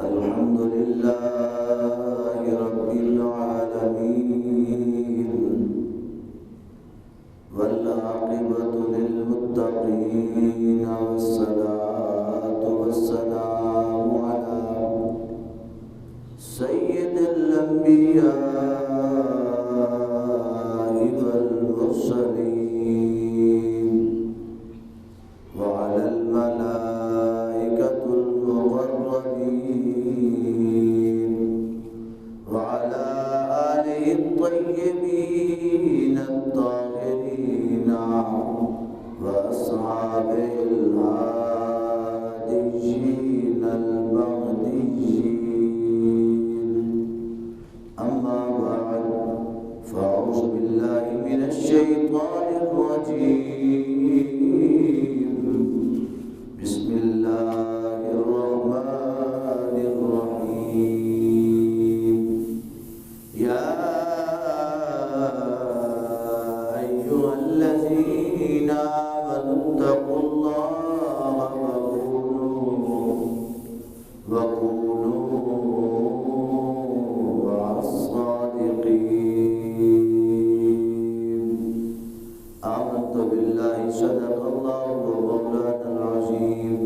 الحمد لله رب العالمين والعاقبة للمتقين والصلاة والسلام على سيد الأنبياء والمرسلين وعلى الملائكة المقربين وعلى آله الطيبين الطاهرين وأصحابه الهاديين المهديين. أما بعد فأعوذ بالله من الشيطان الرجيم. بسم الله الرحمن الرحيم. يا أيها الذين آمنوا اتقوا الله وكونوا مع الصادقين. آمنت بالله صدق الله مولانا العظيم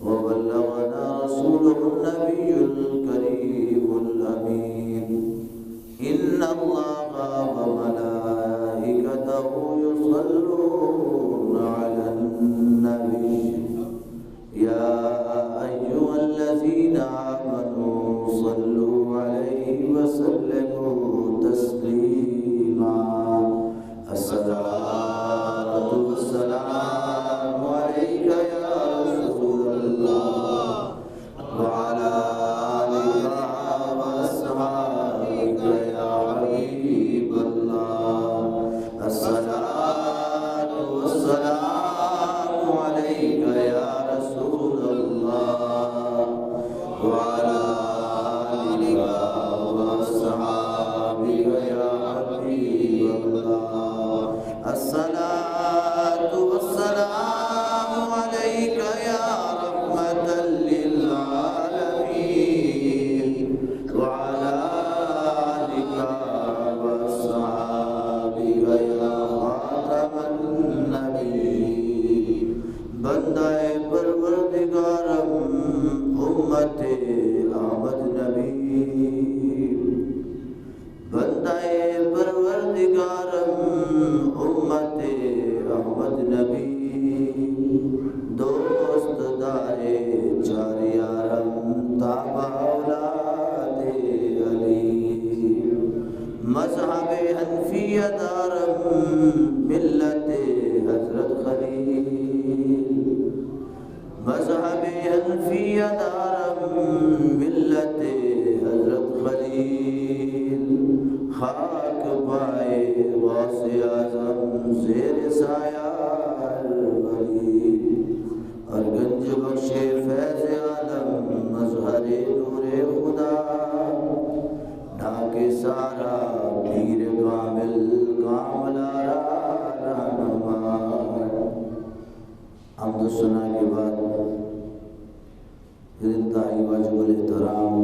وبلغنا رسوله النبي الكريم الأمين. إن الله وملائكته يصلون على النبي يا أيها الذين آمنوا صلوا عليه وسلموا تسليما. الصلاة والسلام عليك يا رسول الله وعلى آلك وأصحابك يا حبيب الله. الصلاة والسلام عليك يا رسول الله وعلى آلك وأصحابك يا حبيب الله. الصلاة والسلام عليك يا رحمة للعالمين وعلى آلك وأصحابك يا خاتم النبيين. بندہ پروردگارم امت احمد نبی، بندہ پروردگارم امت احمد نبی، دوست دارے چار یارم تابع اولاد علی، مذہب حنفیہ دارم ملت حضرت خلیل، مذہب حنفیہ دارم ملت حضرت خلیل، خاک پائے غوث اعظم زیر سایہ الولی، اور گنج بخش فیض عالم مظہر نور خدا، ڈاک سارا پیر کامل کاملارا رہنما. حمد و ثنا کے بعد پھر انتہائی واجب الاحترام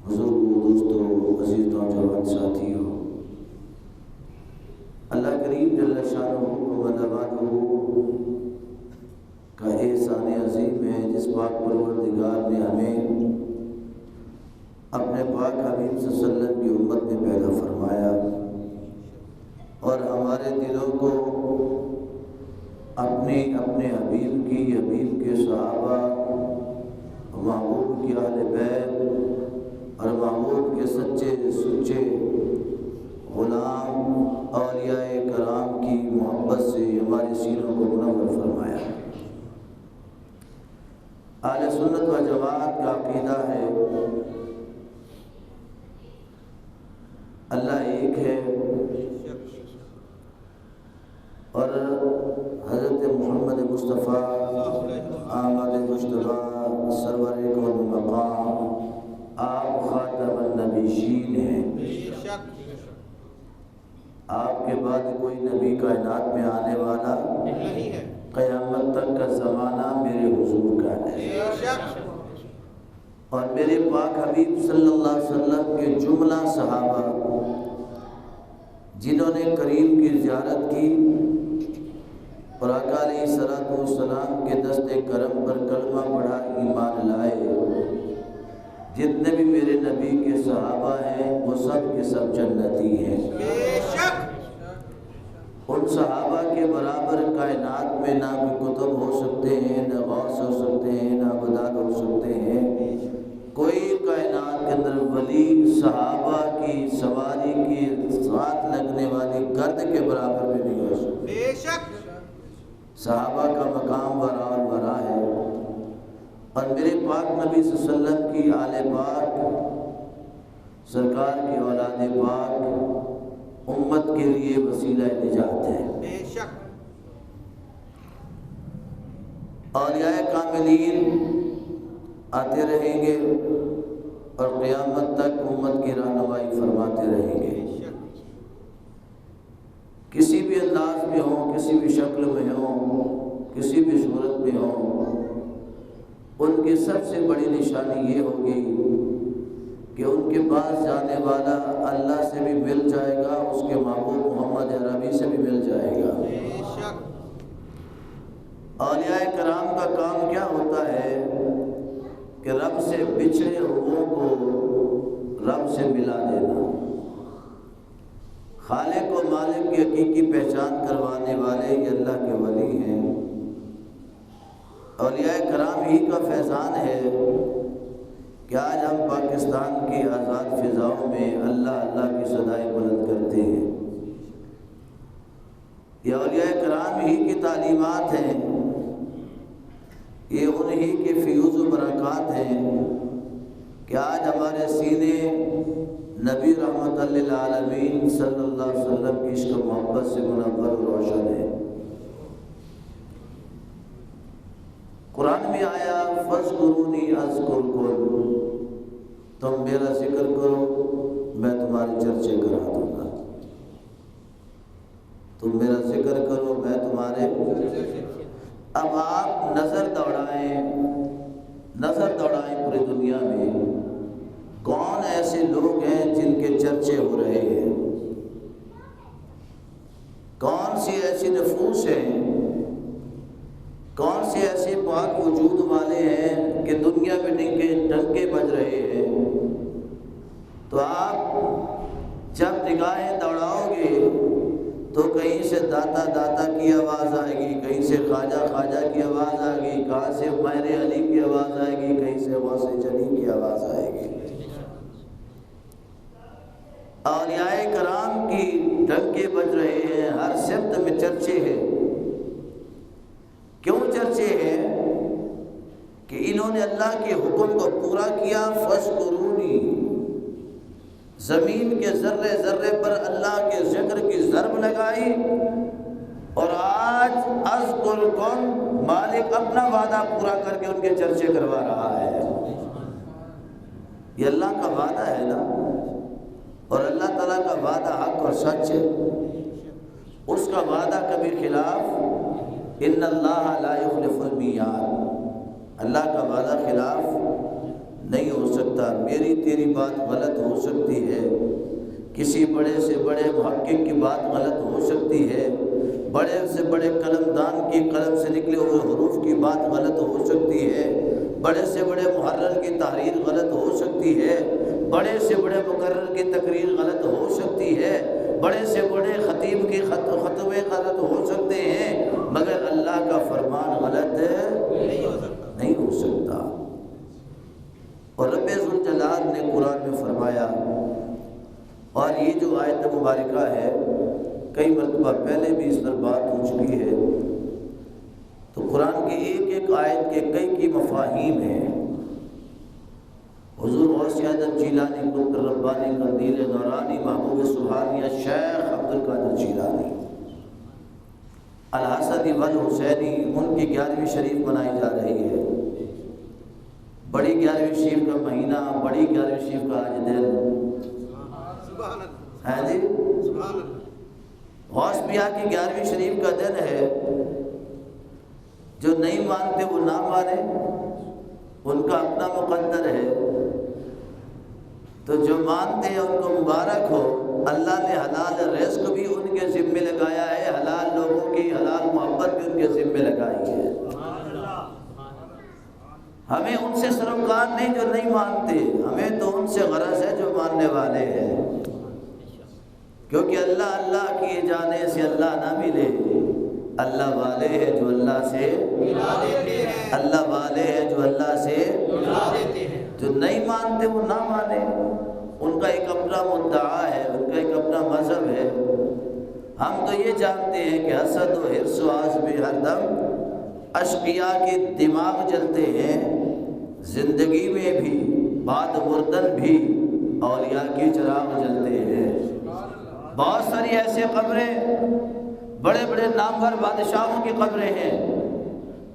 بزرگوں، دوستوں، عزیزوں، جوان ساتھیوں، اللہ کریم جل شانہ و نوالہ کا احسان عظیم ہے جس پاک پروردگار نے ہمیں اپنے پاک حبیب صلی اللہ علیہ وسلم کی امت میں پیدا فرمایا اور ہمارے دلوں کو اپنے حبیب کے صحابہ، محبوب کی اہل بیت اور محبوب کے سچے غلام اولیاء کرام کی محبت سے ہمارے سینوں کو منور فرمایا. اہل سنت و جماعت کا عقیدہ ہے اللہ ایک ہے اور حضرت محمد مصطفیٰ آمد مجتبیٰ سرور کون مقام آپ خاتم النبیین ہیں. آپ کے بعد کوئی نبی کائنات میں آنے والا نہیں ہے. قیامت قیامت تک کا زمانہ میرے حضور کا ہے، اور میرے پاک حبیب صلی اللہ علیہ وسلم کے جملہ صحابہ جنہوں نے کریم کی زیارت کی اور آقا علیہ الصلوۃ والسلام کے دست کرم پر کلمہ پڑھا، ایمان لائے، جتنے بھی میرے نبی کے صحابہ ہیں وہ سب کے سب جنتی ہیں۔ بے شک ان صحابہ کے برابر کائنات میں نہ کوئی کتب ہو سکتے ہیں، نہ غوث ہو سکتے ہیں، نہ بدال ہو سکتے ہیں۔ کوئی کائنات کے اندر ولی صحابہ کی سواری کی ساتھ لگنے والی گرد کے برابر بھی نہیں ہو سکتے۔ بے شک صحابہ کا مقام برا اور برا ہے، اور میرے پاک نبی صلی اللہ علیہ وسلم کی آل پاک سرکار کی اولاد پاک امت کے لیے وسیلہ نجات ہے۔ بے شک اولیاء کاملین آتے رہیں گے اور قیامت تک امت کی رہنمائی فرماتے رہیں گے، کسی بھی انداز میں ہوں، کسی بھی شکل میں ہوں، کسی بھی صورت میں ہوں۔ ان کی سب سے بڑی نشانی یہ ہوگی کہ ان کے پاس جانے والا اللہ سے بھی مل جائے گا، اس کے محبوب محمد عربی سے بھی مل جائے گا۔ اولیاء کرام کا کام کیا ہوتا ہے کہ رب سے بچھڑے روحوں کو رب سے ملا دینا، خالق و مالک کی حقیقی پہچان کروانے والے یہ اللہ کے ولی ہیں۔ اولیاء کرام ہی کا فیضان ہے کہ آج ہم پاکستان کی آزاد فضاؤں میں اللہ اللہ کی صدائیں بلند کرتے ہیں۔ یہ اولیاء کرام ہی کی تعلیمات ہیں، یہ انہی کے فیوز و برکات ہیں کہ آج ہمارے سینے نبی رحمت للعالمین صلی اللہ علیہ وسلم کی عشق و محبت سے منور و روشن ہے۔ قرآن میں آیا فاذکرونی اذکرکم، تم میرا ذکر کرو میں تمہارے چرچے کرا دوں گا، تم میرا ذکر کرو میں تمہارے۔ اب آپ نظر دوڑائیں پوری دنیا میں، کون ایسے لوگ ہیں جن کے چرچے ہو رہے ہیں؟ کون سی ایسی نفوس ہیں، کون سے ایسے پاک وجود والے ہیں کہ دنیا میں ڈنکے بج رہے ہیں؟ تو آپ جب نگاہیں دوڑاؤ گے تو کہیں سے داتا داتا کی آواز آئے گی، کہیں سے خواجہ خواجہ کی آواز آئے گی، کہاں سے مہر علی کی آواز آئے گی، کہیں سے غوث جلی کی آواز آئے گی۔ اولیاء کرام کی ڈنکے بج رہے ہیں، ہر سمت میں چرچے ہیں۔ کیوں چرچے ہیں؟ کہ انہوں نے اللہ کے حکم کو پورا کیا، فاذکرونی، زمین کے ذرے ذرے پر اللہ کے ذکر کی ضرب لگائی، اور آج اذکرکم، مالک اپنا وعدہ پورا کر کے ان کے چرچے کروا رہا ہے۔ یہ اللہ کا وعدہ ہے نا، اور اللہ تعالیٰ کا وعدہ حق اور سچ ہے، اس کا وعدہ کبھی خلاف، ان اللہ لا یخلف المیعاد، اللہ کا وعدہ خلاف نہیں ہو سکتا۔ میری تیری بات غلط ہو سکتی ہے، کسی بڑے سے بڑے محقق کی بات غلط ہو سکتی ہے، بڑے سے بڑے قلمدان کی قلم سے نکلے ہوئے حروف کی بات غلط ہو سکتی ہے، بڑے سے بڑے محرر کی تحریر غلط ہو سکتی ہے، بڑے سے بڑے مقرر کی تقریر غلط ہو سکتی ہے، بڑے سے بڑے خطیب کی خطبے غلط ہو سکتے ہیں، مگر اللہ کا فرمان غلط نہیں ہو سکتا۔ اور رب ذوالجلال نے قرآن میں فرمایا، اور یہ جو آیت مبارکہ ہے کئی مرتبہ پہلے بھی اس پر بات ہو چکی ہے، تو قرآن کی ایک ایک آیت کے کئی مفاہیم ہیں۔ حضور غوث اعظم جیلانی قطب ربانی قندیل نورانی محبوب سبحانیہ شیخ عبدالقادر جیلانی الحسنی والحسینی، ان کی 11ویں شریف منائی جا رہی ہے۔ بڑی 11ویں شریف کا مہینہ، بڑی 11ویں شریف کا آج دن ہے جی، غوث میاں کی 11ویں شریف کا دن ہے، جو نہیں مانتے وہ نہ مانے، ان کا اپنا مقدر ہے، تو جو مانتے ہیں ان کو مبارک ہو۔ اللہ نے حلال رزق بھی ان کے ذمے لگایا ہے، حلال لوگوں کی حلال محبت بھی ان کے ذمے لگائی ہے۔ ہمیں ان سے سروکار نہیں جو نہیں مانتے، ہمیں تو ان سے غرض ہے جو ماننے والے ہیں، کیونکہ اللہ اللہ کیے جانے سے اللہ نہ ملے۔ اللہ والے ہیں جو اللہ سے ملا دیتے ہیں، اللہ والے ہیں جو اللہ سے ملا دیتے ہیں۔ جو نہیں مانتے وہ نہ مانے، ان کا ایک اپنا مدعا ہے، ان کا ایک اپنا مذہب ہے۔ ہم تو یہ جانتے ہیں کہ حسد و حرص و آز میں ہر دم اشقیاء کے دماغ جلتے ہیں، زندگی میں بھی بعد مردن بھی اولیاء کی چراغ جلتے ہیں۔ بہت ساری ایسے قبریں، بڑے بڑے نامور بادشاہوں کی قبریں ہیں،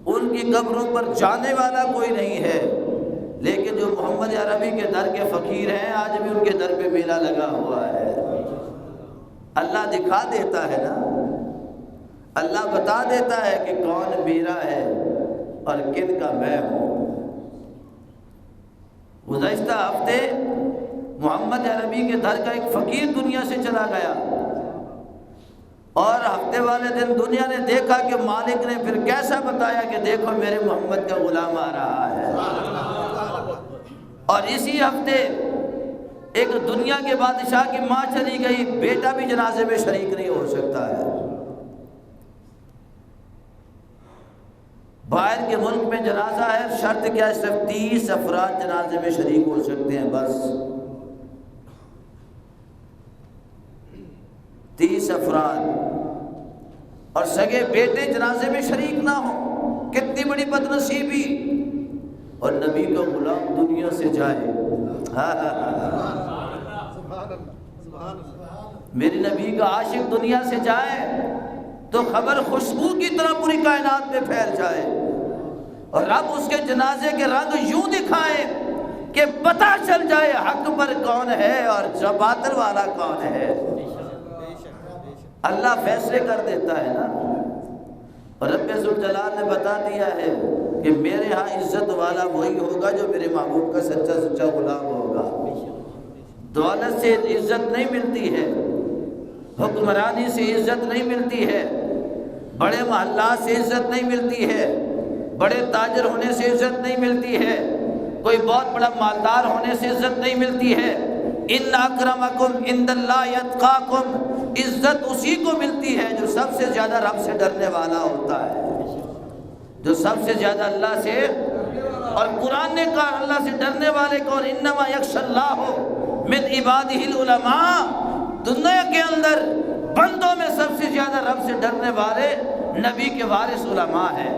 ان کی قبروں پر جانے والا کوئی نہیں ہے، لیکن جو محمد عربی کے در کے فقیر ہیں آج بھی ان کے در پہ میلہ لگا ہوا ہے۔ اللہ دکھا دیتا ہے نا، اللہ بتا دیتا ہے کہ کون میرا ہے اور کن کا میں ہوں۔ گزشتہ ہفتے محمد عربی کے در کا ایک فقیر دنیا سے چلا گیا، اور ہفتے والے دن دنیا نے دیکھا کہ مالک نے پھر کیسا بتایا کہ دیکھو میرے محمد کا غلام آ رہا ہے۔ اور اسی ہفتے ایک دنیا کے بادشاہ کی ماں چلی گئی، بیٹا بھی جنازے میں شریک نہیں ہو سکتا ہے۔ باہر کے ملک میں جنازہ ہے، شرط کیا ہے؟ صرف 30 افراد جنازے میں شریک ہو سکتے ہیں، بس 30 افراد، اور سگے بیٹے جنازے میں شریک نہ ہوں، کتنی بڑی بد نصیبی۔ اور نبی کا غلام دنیا سے جائے، میرے نبی کا عاشق دنیا سے جائے تو خبر خوشبو کی طرح پوری کائنات میں پھیل جائے، اور رب اس کے جنازے کے رنگ یوں دکھائے کہ پتہ چل جائے حق پر کون ہے اور باطل والا کون ہے۔ اللہ فیصلے کر دیتا ہے نا، اور رب ذوالجلال نے بتا دیا ہے کہ میرے ہاں عزت والا وہی ہوگا جو میرے محبوب کا سچا سچا غلام ہوگا۔ دولت سے عزت نہیں ملتی ہے، حکمرانی سے عزت نہیں ملتی ہے، بڑے محلات سے عزت نہیں ملتی ہے، بڑے تاجر ہونے سے عزت نہیں ملتی ہے، کوئی بہت بڑا مالدار ہونے سے عزت نہیں ملتی ہے۔ ان اکرمکم عند اللہ اتقاکم، عزت اسی کو ملتی ہے جو سب سے زیادہ رب سے ڈرنے والا ہوتا ہے، جو سب سے زیادہ اللہ سے، اور قرآن نے کہا اللہ سے ڈرنے والے کون؟ انما یخشی اللہ من عبادہ العلماء، دنیا کے اندر بندوں میں سب سے زیادہ رب سے ڈرنے والے نبی کے وارث علماء ہیں۔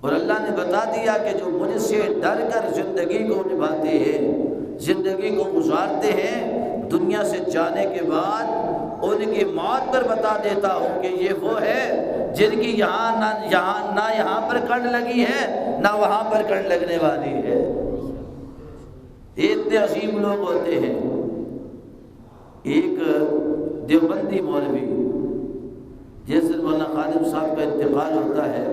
اور اللہ نے بتا دیا کہ جو مجھ سے ڈر کر زندگی کو نبھاتے ہیں، زندگی کو گزارتے ہیں، دنیا سے جانے کے بعد ان کی موت پر بتا دیتا ہوں کہ یہ وہ ہے جن کی نہ یہاں پر کڑ لگی ہے نہ وہاں پر کڑ لگنے والی ہے۔ یہ اتنے عظیم لوگ ہوتے ہیں۔ ایک دیوبندی مولوی، جس دن مولانا خادم صاحب کا انتقال ہوتا ہے،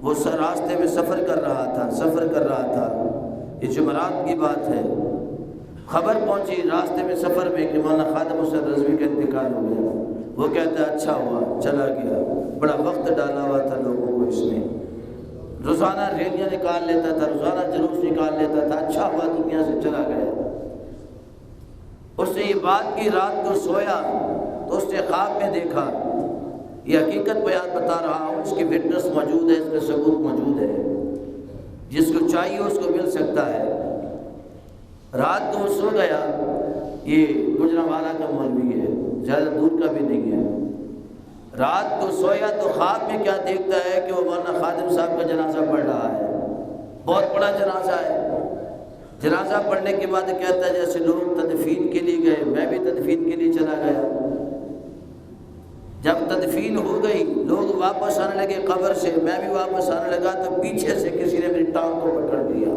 وہ راستے میں سفر کر رہا تھا، یہ جمعرات کی بات ہے، خبر پہنچی راستے میں سفر میں کہ مولانا خادم حسین رضوی کا انتقال ہو گیا۔ وہ کہتا ہے اچھا ہوا چلا گیا، بڑا وقت ڈالا ہوا تھا لوگوں کو اس نے، روزانہ ریلیاں نکال لیتا تھا، روزانہ جلوس نکال لیتا تھا، اچھا ہوا دنیا سے چلا گیا۔ اس نے یہ بات کی، رات کو سویا تو اس نے خواب میں دیکھا، یہ حقیقت بیان بتا رہا ہوں، اس کی وٹنس موجود ہے، اس کا ثبوت موجود ہے، جس کو چاہیے اس کو مل سکتا ہے۔ رات کو وہ سو گیا، یہ گجرانوالہ کا مولوی ہے، زیادہ دور کا بھی نہیں ہے۔ رات کو سویا تو خواب میں کیا دیکھتا ہے کہ وہ مولانا خادم صاحب کا جنازہ پڑھ رہا ہے، بہت بڑا جنازہ ہے۔ جنازہ پڑھنے کے بعد کہتا ہے جیسے لوگ تدفین کے لیے گئے، میں بھی تدفین کے لیے چلا گیا۔ جب تدفین ہو گئی، لوگ واپس آنے لگے قبر سے، میں بھی واپس آنے لگا تو پیچھے سے کسی نے میری ٹانگ کو پکڑ لیا،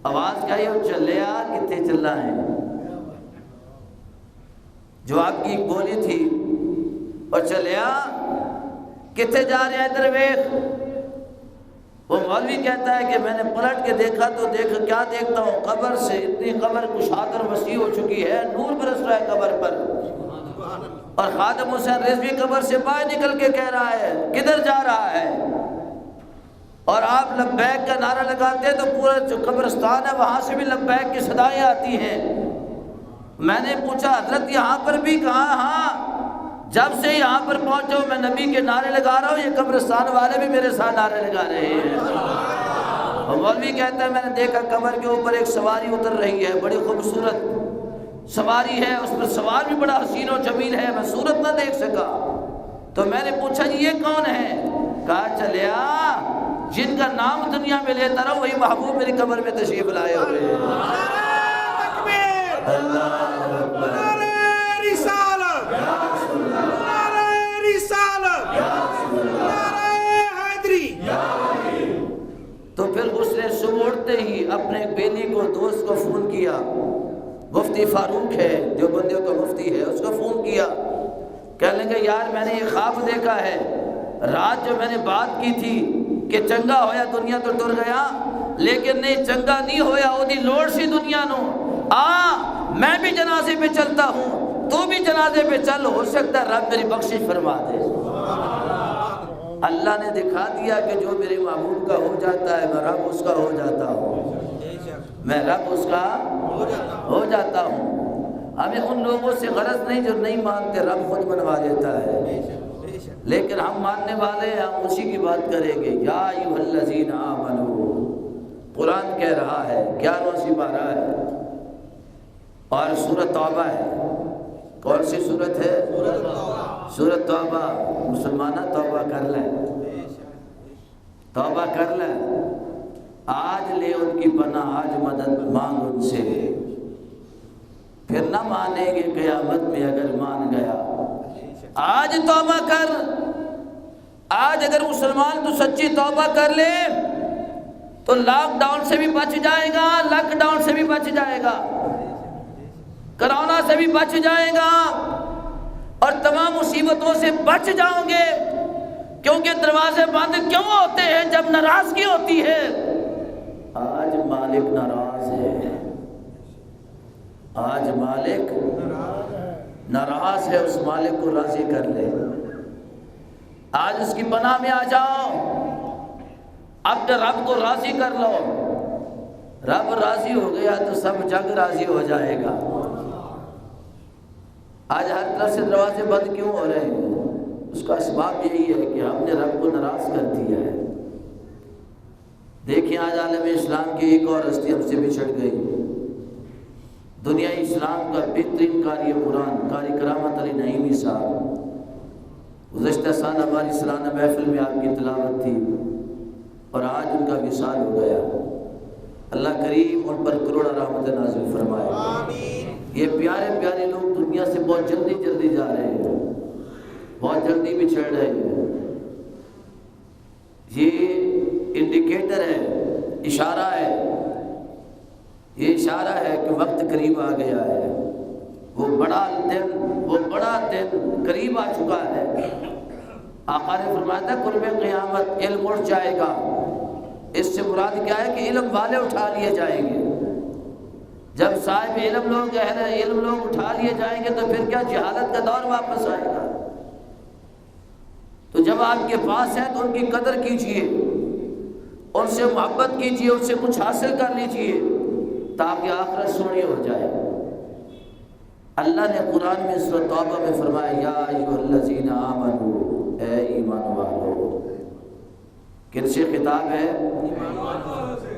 آواز کیا ہے، چلیا کتنے چلا ہے، جو آپ کی ایک بولی تھی، اور چلیا کتنے جا رہے ہیں ادھر ویخ. وہ مولوی کہتا ہے کہ میں نے پلٹ کے دیکھا تو کیا دیکھتا ہوں، قبر سے اتنی قبر کشاد اور وسیع ہو چکی ہے، نور برس رہا ہے قبر پر. اور خادم حسین رضوی قبر سے باہر نکل کے کہہ رہا ہے کدھر جا رہا ہے، اور آپ لبیک کا نعرہ لگاتے ہیں تو پورا جو قبرستان ہے وہاں سے بھی لبیک کی صدائیں آتی ہیں. میں نے پوچھا حضرت یہاں پر بھی کہا؟ ہاں، جب سے یہاں پر پہنچا ہوں میں نبی کے نعرے لگا رہا ہوں، یہ قبرستان والے بھی میرے ساتھ نعرے لگا رہے ہیں. اور مولوی کہتا ہے میں نے دیکھا قبر کے اوپر ایک سواری اتر رہی ہے، بڑی خوبصورت سواری ہے، اس پر سوار بھی بڑا حسین و جمیل ہے، میں صورت نہ دیکھ سکا. تو میں نے پوچھا جی یہ کون ہے؟ کہا چلیا جن کا نام دنیا میں لیتا رہا وہی محبوب میری قبر میں تشریف لائے ہوئے ہیں. اللہ اکبر. تو پھر اس نے صبح اٹھتے ہی اپنے بیلی کو دوست کو فون کیا، مفتی فاروق ہے جو بندیوں کا مفتی ہے، اس کو فون کیا. کہنے لگے یار میں نے یہ خواب دیکھا ہے، رات جو میں نے بات کی تھی کہ چنگا ہویا دنیا تو ٹر گیا، لیکن نہیں چنگا نہیں ہویا وہ لوڑ سی دنیا نو. میں بھی جنازے پہ چلتا ہوں، تو بھی جنازے پہ چل، ہو سکتا ہے رب میری بخشش فرما دے. اللہ نے دکھا دیا کہ جو میرے محبوب کا ہو جاتا ہے میں رب اس کا ہو جاتا ہوں، میں رب اس کا ہو جاتا ہوں. ہمیں ان لوگوں سے غرض نہیں جو نہیں مانتے، رب خود بنوا دیتا ہے. لیکن ہم ماننے والے ہیں، ہم اسی کی بات کریں گے. یا ایھا الذین آمنو، قرآن کہہ رہا ہے 11ویں پارہ ہے اور سورۃ توبہ ہے. کون سی سورت ہے؟ سورۃ توبہ. مسلمانہ توبہ کر لیں، توبہ کر لیں. آج لے ان کی پناہ، آج مدد مانگ ان سے، پھر نہ مانیں گے قیامت میں اگر مان گیا. آج توبہ کر. آج اگر مسلمان تو سچی توبہ کر لے تو لاک ڈاؤن سے بھی بچ جائے گا، لاک ڈاؤن سے بھی بچ جائے گا، کرونا سے بھی بچ جائے گا، اور تمام مصیبتوں سے بچ جاؤں گے. کیونکہ دروازے بند کیوں ہوتے ہیں؟ جب ناراضگی ہوتی ہے. آج مالک ناراض ہے، آج مالک ناراض ہے، اس مالک کو راضی کر لے. آج اس کی پناہ میں آ جاؤ، اب رب کو راضی کر لو. رب راضی ہو گیا تو سب جگ راضی ہو جائے گا. آج ہر طرف سے دروازے بند کیوں ہو رہے ہیں؟ اس کا اسباب یہی ہے کہ ہم نے رب کو ناراض کر دیا ہے. دیکھیں آج عالم اسلام کی ایک اور ہستی ہم سے بچھڑ گئی. دنیا اسلام کا بہترین قاری قرآن قاری کرامت علی نعیمی صاحب، گزشتہ سال ہماری سالانہ محفل میں آپ کی تلاوت تھی اور آج ان کا وصال ہو گیا. اللہ کریم ان پر کروڑا رحمت نازل فرمائے. آمین. یہ پیارے پیارے لوگ دنیا سے بہت جلدی جلدی جا رہے ہیں، بہت جلدی بچھڑ رہے ہیں. یہ انڈیکیٹر ہے، اشارہ ہے، یہ اشارہ ہے کہ وقت قریب آ گیا ہے. وہ بڑا دن قریب آ چکا ہے. آقا نے فرمایا تھا قرب قیامت علم اٹھ جائے گا. اس سے مراد کیا ہے کہ علم والے اٹھا لیے جائیں گے. جب صاحب علم لوگ اہل علم لوگ اٹھا لیے جائیں گے تو پھر کیا جہالت کا دور واپس آئے گا. تو جب آپ کے پاس ہیں تو ان کی قدر کیجئے، ان سے محبت کیجئے، ان سے کچھ حاصل کر لیجئے تاکہ آخرت سونی ہو جائے. اللہ نے قرآن میں سورۃ توبہ میں فرمایا یا ایھا الذین آمنو، اے ایمان والو. کن سے خطاب ہے؟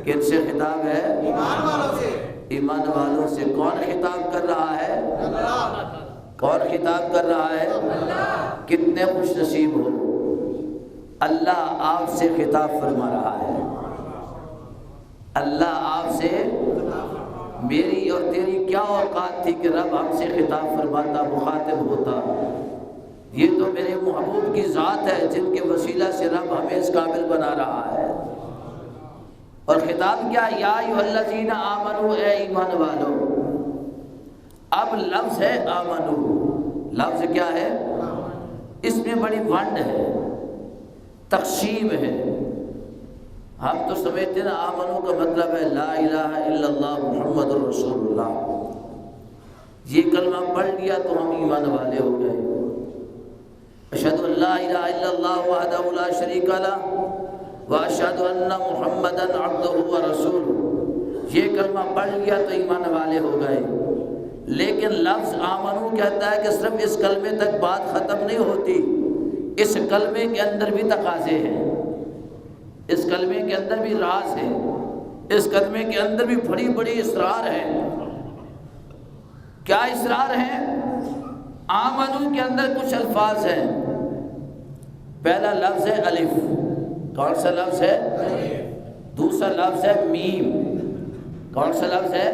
کن سے خطاب ہے؟ ایمان والوں سے. ایمان والوں سے. کون خطاب کر رہا ہے؟ اللہ. کون خطاب کر رہا ہے؟ اللہ. کتنے خوش نصیب ہو، اللہ آپ سے خطاب فرما رہا ہے. اللہ آپ سے، میری اور تیری کیا اوقات تھی کہ رب ہم سے خطاب فرماتا، مخاطب ہوتا. یہ تو میرے محبوب کی ذات ہے جن کے وسیلہ سے رب ہمیں اس قابل بنا رہا ہے. اور خطاب کیا؟ یا ایھا الذین آمنو، اے ایمان والو. اب لفظ ہے آمنو. لفظ کیا ہے؟ اس میں بڑی ونڈ ہے. تقسیم ہے۔ ہم تو سمجھتے ہیں آمنو کا مطلب ہے لا الہ الا اللہ محمد رسول اللہ، یہ کلمہ پڑھ لیا تو ہم ایمان والے ہو گئے۔ اشہد ان لا الہ الا اللہ وحدہ لا شریک لہ واشہد ان محمدا عبدہ ورسولہ، یہ کلمہ پڑھ لیا تو ایمان والے ہو گئے۔ لیکن لفظ آمنو کہتا ہے کہ صرف اس کلمے تک بات ختم نہیں ہوتی، اس کلمے کے اندر بھی تقاضے ہیں، اس کلمے کے اندر بھی راز ہے، اس کلمے کے اندر بھی بڑی بڑی اسرار ہے۔ کیا اسرار ہیں؟ آمنو کے اندر کچھ الفاظ ہیں۔ پہلا لفظ ہے الف، کون سا لفظ ہے؟ دوسرا لفظ ہے میم، کون سا لفظ ہے؟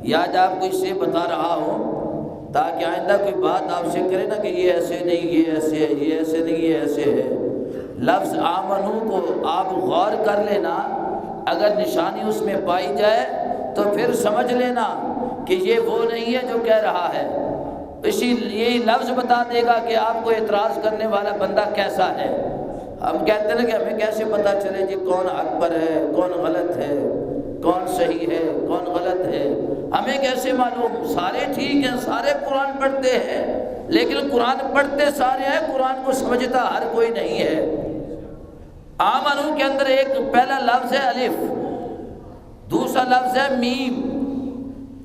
یاد آپ کو اس سے بتا رہا ہوں تاکہ آئندہ کوئی بات آپ سے کرے نا کہ یہ ایسے نہیں، یہ ایسے ہے، یہ ایسے نہیں، یہ ایسے ہے۔ لفظ آمنو کو آپ غور کر لینا، اگر نشانی اس میں پائی جائے تو پھر سمجھ لینا کہ یہ وہ نہیں ہے جو کہہ رہا ہے، اسی لیے لفظ بتا دے گا کہ آپ کو اعتراض کرنے والا بندہ کیسا ہے۔ ہم کہتے ہیں کہ ہمیں کیسے پتہ چلے جی کون حق پر ہے، کون غلط ہے، کون صحیح ہے، کون غلط ہے، ہمیں کیسے معلوم؟ سارے ٹھیک ہیں، سارے قرآن پڑھتے ہیں، لیکن قرآن پڑھتے سارے ہیں، قرآن کو سمجھتا ہر کوئی نہیں ہے۔ آمنو کے اندر ایک پہلا لفظ ہے الف، دوسرا لفظ ہے میم،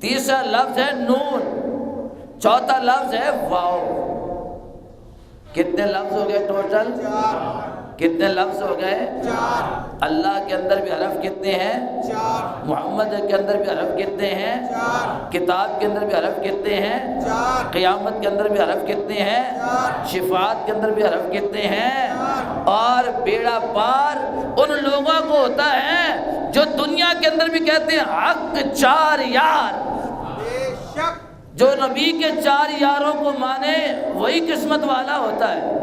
تیسرا لفظ ہے نون، چوتھا لفظ ہے واو۔ کتنے لفظ ہو گئے ٹوٹل؟ کتنے لفظ ہو گئے؟ اللہ کے اندر بھی حرف کتنے ہیں؟ محمد کے اندر بھی حرف کتنے ہیں؟ کتاب کے اندر بھی حرف کتنے ہیں؟ قیامت کے اندر بھی حرف کتنے ہیں؟ شفاعت کے اندر بھی حرف کتنے ہیں؟ اور بیڑا پار ان لوگوں کو ہوتا ہے جو دنیا کے اندر بھی کہتے ہیں حق چار یار، جو نبی کے چار یاروں کو مانے وہی قسمت والا ہوتا ہے۔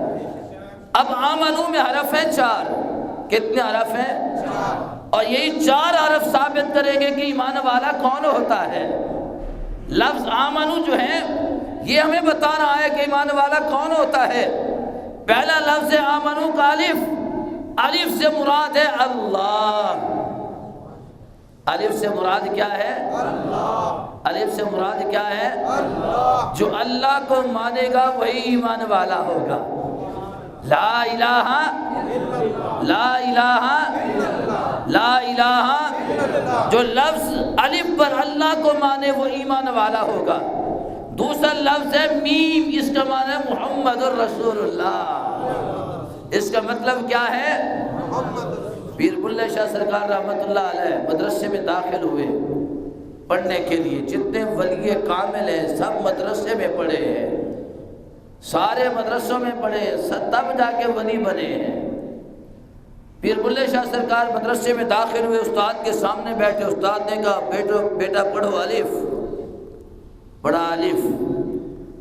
اب آمنو میں حرف ہیں چار، کتنے حرف ہیں؟ اور یہی چار حرف ثابت کریں گے کہ ایمان والا کون ہوتا ہے۔ لفظ آمنو جو ہے یہ ہمیں بتا رہا ہے کہ ایمان والا کون ہوتا ہے۔ پہلا لفظ ہے آمنو کا الف، الف سے مراد ہے اللہ، الف سے مراد کیا ہے؟ اللہ۔ الف سے مراد کیا ہے؟ اللہ۔ جو اللہ کو مانے گا وہی ایمان والا ہوگا۔ لا الہ لا الہ لا الہ، جو لفظ الف پر اللہ کو مانے وہ ایمان والا ہوگا۔ دوسرا لفظ ہے میم، اس کا معنی ہے محمد الرسول اللہ۔ اس کا مطلب کیا ہے؟ پیر بلے شاہ سرکار رحمت اللہ علیہ مدرسے میں داخل ہوئے پڑھنے کے لیے، جتنے ولی کامل ہیں سب مدرسے میں پڑھے ہیں، سارے مدرسوں میں پڑھے ہیں، تب جا کے ولی بنے ہیں۔ پیر بلے شاہ سرکار مدرسے میں داخل ہوئے، استاد کے سامنے بیٹھے، استاد نے کہا بیٹا پڑھو الف، پڑھا الف۔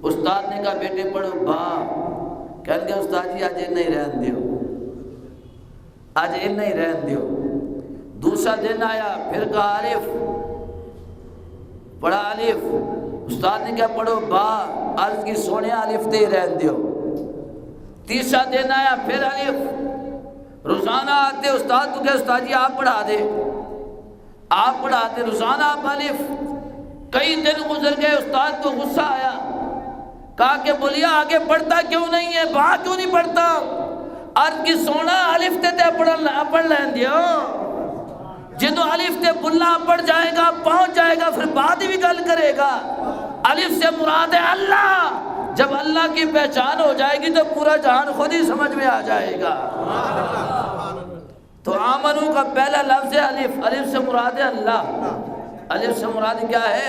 استاد نے کہا بیٹے پڑھو با، کہنے گے استاد جی آج نہیں رہن دیو، آج نہیں رہن دیو۔ دوسرا دن آیا، پھر کہا الف، پڑھا الف۔ استاد نے کہا پڑھو با، عرض کی سونے الف تے رہن دیو۔ تیسرا دن آیا، پھر الف۔ روزانہ آتے استاد تو کہ استاد جی آپ پڑھا دے، آپ پڑھاتے، روزانہ آپ الف۔ کئی دن گزر گئے، استاد کو غصہ آیا، کہا کہ بولیا آگے پڑھتا کیوں نہیں ہے، با کیوں نہیں پڑھتا؟ عرض کی سونا الف تے پڑھ لین دیو، جدو الف تے بلا پڑھ جائے گا پہنچ جائے گا پھر بعد بھی گل کرے گا۔ الف سے مراد ہے اللہ، جب اللہ کی پہچان ہو جائے گی تو پورا جہان خود ہی سمجھ میں آ جائے گا۔ تو آمنو کا پہلا لفظ ہے الف، الف سے مراد ہے اللہ۔ الف سے مراد کیا ہے؟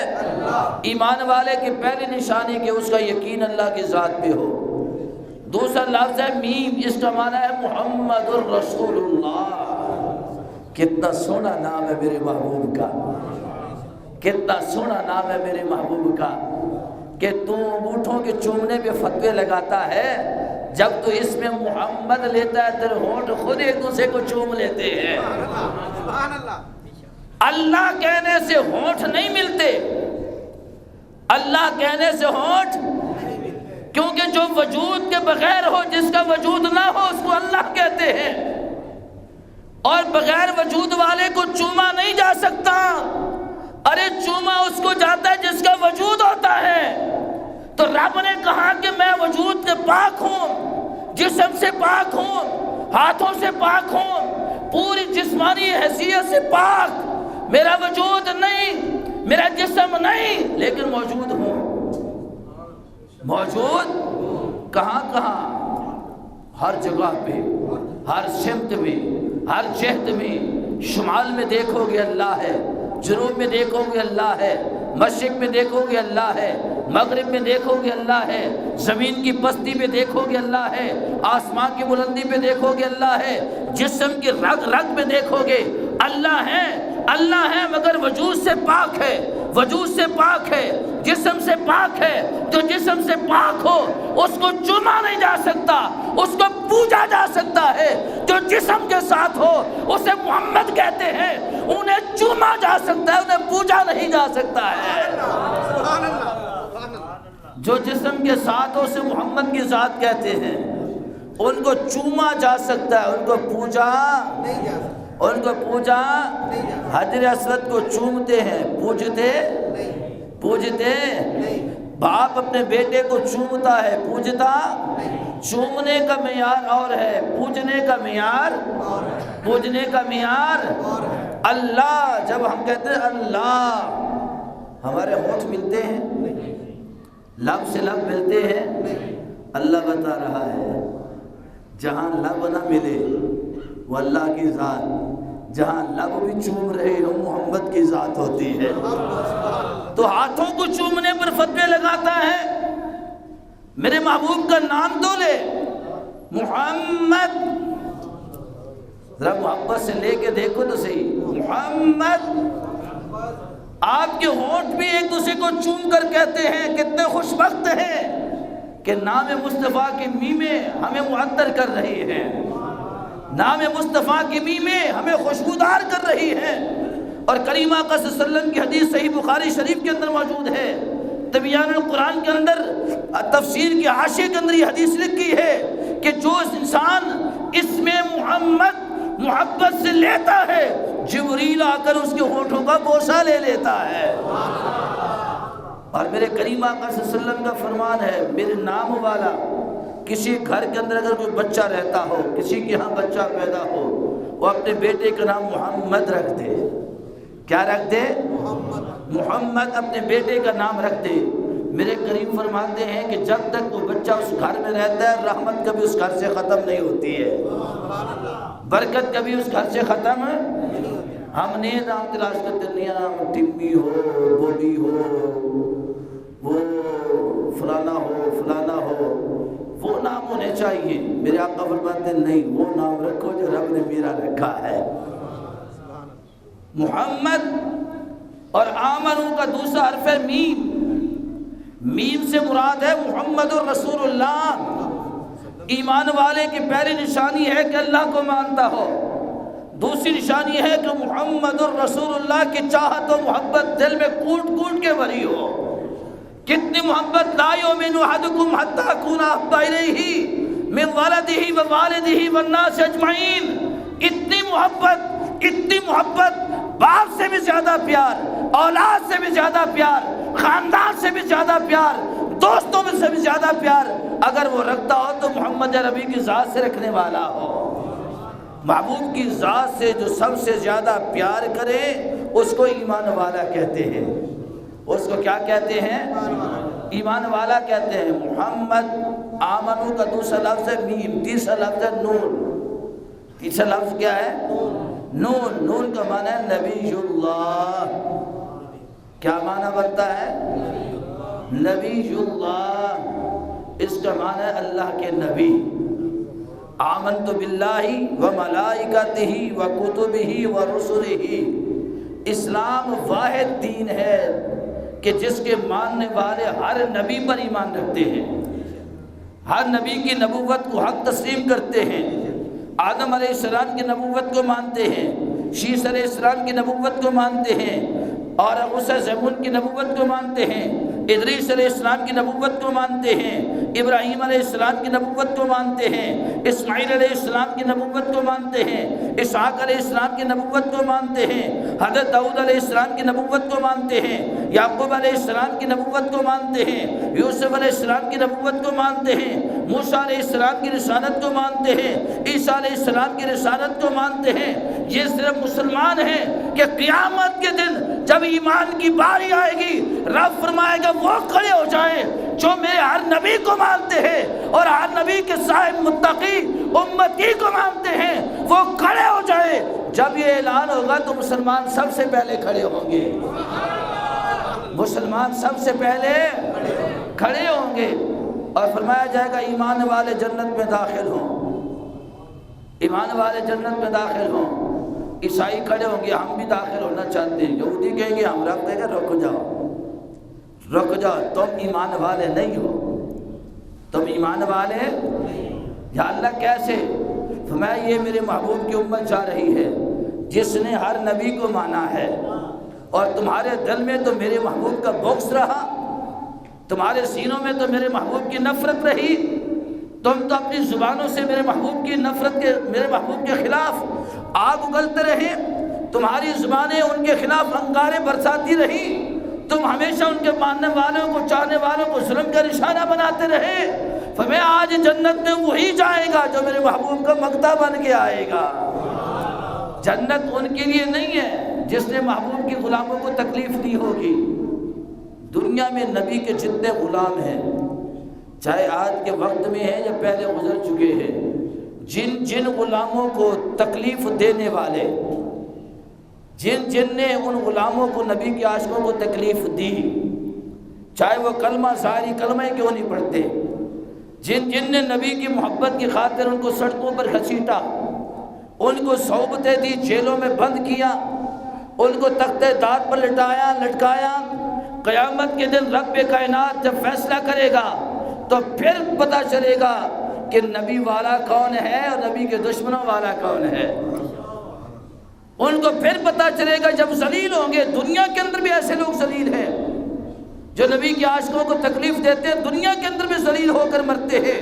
ایمان والے کی پہلی نشانی کہ اس کا یقین اللہ کی ذات پہ ہو۔ دوسرا لفظ ہے میم، اس کا معنی ہے محمد الرسول اللہ۔ کتنا سونا نام ہے میرے محبوب کا، کتنا سونا نام ہے میرے محبوب کا، کہ تو انگوٹھوں کے چومنے پہ فتوے لگاتا ہے، جب تو اس میں محمد لیتا ہے تیرے ہونٹ خود ایک دوسرے کو چوم لیتے ہیں۔ اللہ کہنے سے ہونٹ نہیں ملتے، اللہ کہنے سے ہونٹ کیونکہ جو وجود کے بغیر ہو، جس کا وجود نہ ہو، اس کو اللہ کہتے ہیں، اور بغیر وجود والے کو چوما نہیں جا سکتا۔ ارے چوما اس کو جاتا ہے جس کا وجود ہوتا ہے۔ تو رب نے کہا کہ میں وجود سے پاک ہوں، جسم سے پاک ہوں، ہاتھوں سے پاک ہوں، پوری جسمانی حیثیت سے پاک، میرا وجود نہیں، میرا جسم نہیں، لیکن موجود ہوں۔ موجود کہاں کہاں؟ ہر جگہ پہ، ہر سمت میں، ہر جہت میں۔ شمال میں دیکھو گے اللہ ہے، جنوب میں دیکھو گے اللہ ہے، مشرق میں دیکھو گے اللہ ہے، مغرب میں دیکھو گے اللہ ہے، زمین کی پستی پہ دیکھو گے اللہ ہے، آسمان کی بلندی پہ دیکھو گے اللہ ہے، جسم کی رگ رگ میں دیکھو گے اللہ ہے۔ اللہ ہے مگر وجود سے پاک ہے، وجود سے پاک ہے، جسم سے پاک ہے۔ جو جسم سے پاک ہو اس کو چوما نہیں جا سکتا، اس کو پوجا جا سکتا ہے۔ جو جسم کے ساتھ ہو اسے محمد کہتے ہیں، انہیں چوما جا سکتا ہے، انہیں پوجا نہیں جا سکتا ہے۔ جو جسم کے ساتھ ہو اسے محمد کی ذات کہتے ہیں، ان کو چوما جا سکتا ہے، ان کو پوجا نہیں جا سکتا۔ ان کو پوجا، حجر اسود کو چومتے ہیں، پوجتے باپ اپنے بیٹے کو چومتا ہے، پوجتا؟ چومنے کا معیار اور ہے، پوجنے کا معیار اللہ۔ جب ہم کہتے ہیں اللہ، ہمارے ہونٹ ملتے ہیں، لب سے لب ملتے ہیں؟ اللہ بتا رہا ہے جہاں لب نہ ملے وہ اللہ کی ذات، جہاں لب بھی چوم رہے ہو محمد کی ذات ہوتی ہے۔ تو ہاتھوں کو چومنے پر فتوے لگاتا ہے، میرے محبوب کا نام تو لے محمد، ذرا محبت سے لے کے دیکھو تو صحیح، محمد۔ آپ کے ہونٹ بھی ایک دوسرے کو چوم کر کہتے ہیں کتنے خوش بخت ہیں کہ نام مصطفیٰ کی میمیں ہمیں معطر کر رہی ہیں، نام مصطفیٰ کی میمیں ہمیں خوشبودار کر رہی ہیں۔ اور کریم آقا صلی اللہ علیہ وسلم کی حدیث صحیح بخاری شریف کے اندر موجود ہے، تبیان القرآن کے اندر تفسیر کی حاشیے کے اندر یہ حدیث لکھی ہے کہ جو انسان اس میں محبت سے لیتا ہے، جبریل آ کر اس کے ہونٹوں کا بوسہ لے لیتا ہے۔ اور میرے کریم آقا صلی اللہ علیہ وسلم کا فرمان ہے، میرے نام والا کسی گھر کے اندر اگر کوئی بچہ رہتا ہو، کسی کے ہاں بچہ پیدا ہو، وہ اپنے بیٹے کا نام محمد رکھ دے۔ کیا رکھ دے؟ محمد اپنے بیٹے کا نام رکھ دے۔ میرے کریم فرماتے ہیں کہ جب تک وہ بچہ اس گھر میں رہتا ہے، رحمت کبھی اس گھر سے ختم نہیں ہوتی ہے، برکت کبھی اس گھر سے ختم۔ ہم نے نام تلاش کرتے نہیں، نام ٹمی ہو، بوبی ہو، وہ فلانا ہو، وہ نام ہونے چاہیے۔ میرے آقا فرماتے ہیں نہیں، وہ نام رکھو جو رب نے میرا رکھا ہے، محمد۔ اور آمنو کا دوسرا حرف ہے میم، میم سے مراد ہے محمد الرسول اللہ۔ ایمان والے کی پہلی نشانی ہے کہ اللہ کو مانتا ہو، دوسری نشانی ہے کہ محمد الرسول اللہ کی چاہت و محبت دل میں کوٹ کوٹ کے بھری ہو۔ کتنی محبت، لا یؤمن احدکم حتی اکون احب الیہ من ولدہ ووالدہ والناس اجمعین۔ اتنی محبت، باپ سے بھی زیادہ پیار، اولاد سے بھی زیادہ پیار، خاندان سے بھی زیادہ پیار، دوستوں میں سے بھی زیادہ پیار اگر وہ رکھتا ہو تو محمد عربی کی ذات سے رکھنے والا ہو۔ محبوب کی ذات سے جو سب سے زیادہ پیار کرے اس کو ایمان والا کہتے ہیں۔ اس کو کیا کہتے ہیں؟ ایمان والا کہتے ہیں۔ محمد، آمنو کا دوسرا لفظ ہے میم، تیسرا لفظ ہے نون۔ تیسرا لفظ کیا ہے؟ نون۔ نون کا معنی ہے نبی اللہ۔ کیا معنی بنتا ہے؟ نبی اللہ، اس کا معنی ہے اللہ کے نبی۔ آمنت باللہ وملائکتہ وکتبہ ورسلہ۔ اسلام واحد دین ہے کہ جس کے ماننے والے ہر نبی پر ایمان رکھتے ہیں، ہر نبی کی نبوت کو حق تسلیم کرتے ہیں۔ آدم علیہ السلام کی نبوت کو مانتے ہیں، شیس علیہ السلام کی نبوت کو مانتے ہیں، اور موسیٰ زبون کی نبوت کو مانتے ہیں۔ ادریس علیہ السلام کی نبوت کو مانتے ہیں، ابراہیم علیہ السلام کی نبوت کو مانتے ہیں، اسماعیل علیہ السلام کی نبوت کو مانتے ہیں، اسحاق علیہ السلام کی نبوت کو مانتے ہیں، حضرت داؤد علیہ السلام کی نبوت کو مانتے ہیں، یعقوب علیہ السلام کی نبوت کو مانتے ہیں، یوسف علیہ السلام کی نبوت کو مانتے ہیں، موسیٰ علیہ السلام کی رسالت کو مانتے ہیں، عیسیٰ علیہ السلام کی رسالت کو مانتے ہیں۔ یہ صرف مسلمان ہیں کہ قیامت کے دن جب ایمان کی باری آئے گی، رب فرمائے گا وہ کھڑے ہو جائیں جو میرے ہر نبی کو مانتے ہیں اور ہر نبی کے صاحب متقی امتی کو مانتے ہیں، وہ کھڑے ہو جائیں۔ جب یہ اعلان ہوگا تو مسلمان سب سے پہلے کھڑے ہوں گے، مسلمان سب سے پہلے کھڑے ہوں گے، اور فرمایا جائے گا ایمان والے جنت میں داخل ہوں، ایمان والے جنت میں داخل ہوں۔ عیسائی کھڑے ہوں گے، ہم بھی داخل ہونا چاہتے ہیں، یہودی کہیں گے، ہم رب کہیں گے رک جاؤ، تم ایمان والے نہیں ہو، تم ایمان والے، یا اللہ کیسے؟ فرمایا یہ میرے محبوب کی امت جا رہی ہے جس نے ہر نبی کو مانا ہے، اور تمہارے دل میں تو میرے محبوب کا بغض رہا، تمہارے سینوں میں تو میرے محبوب کی نفرت رہی، تم تو اپنی زبانوں سے میرے محبوب کی نفرت کے، میرے محبوب کے خلاف آگ اگلتے رہے، تمہاری زبانیں ان کے خلاف انگارے برساتی رہی، تم ہمیشہ ان کے ماننے والوں کو، چاہنے والوں کو ظلم کا نشانہ بناتے رہے۔ فرمایا آج جنت میں وہی جائے گا جو میرے محبوب کا مقدہ بن کے آئے گا۔ جنت ان کے لیے نہیں ہے جس نے محبوب کی غلاموں کو تکلیف دی ہوگی۔ دنیا میں نبی کے جتنے غلام ہیں، چاہے آج کے وقت میں ہیں یا پہلے گزر چکے ہیں، جن غلاموں کو تکلیف دینے والے، جن نے ان غلاموں کو، نبی کے عاشقوں کو تکلیف دی، چاہے وہ کلمہ ظاہری کلمہ کیوں نہیں پڑھتے، جن نے نبی کی محبت کی خاطر ان کو سڑکوں پر گھسیٹا، ان کو صحبتیں دی، جیلوں میں بند کیا، ان کو تختہ دار پر لٹکایا، قیامت کے دن رب کائنات جب فیصلہ کرے گا تو پھر پتہ چلے گا کہ نبی والا کون ہے اور نبی کے دشمنوں والا کون ہے۔ ان کو پھر پتہ چلے گا جب ذلیل ہوں گے۔ دنیا کے اندر بھی ایسے لوگ ذلیل ہیں جو نبی کے عاشقوں کو تکلیف دیتے ہیں، دنیا کے اندر بھی ذلیل ہو کر مرتے ہیں،